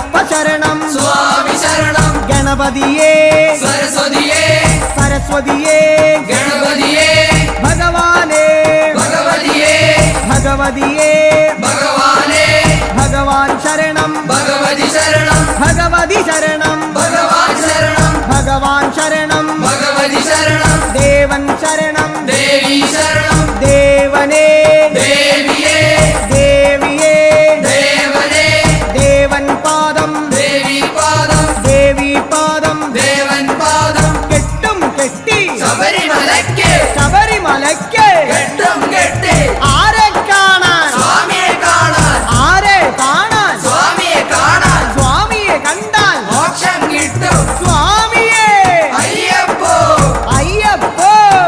അയ്യപ്പ ശരണം സ്വാമി ശരണം ഗണപതിയേ സരസ്വതിയേ സരസ്വതിയേ ഗണപതിയേ ഭഗവാനേ ഭഗവതിയേ ഭഗവതിയേ ഭഗവാനേ ഭഗവാൻ ശരണം ഭഗവതി ശരണം ഭഗവതി ശരണം ഭഗവാൻ ശരണം ഭഗവാൻ ശരണം ഭഗവതി ശരണം ദേവൻ ശരണം ദേവി ശരണം ദേവനേ ദേവിയേ ദേവിയേ ദേവനേ ദേവൻ പാദം ദേവി പാദം ദേവി പാദം ദേവൻ പാദം കെട്ടും കെട്ടി ശബരിമലയ്ക്ക് ശബരിമലയ്ക്ക് കെട്ടും കെട്ടി ആ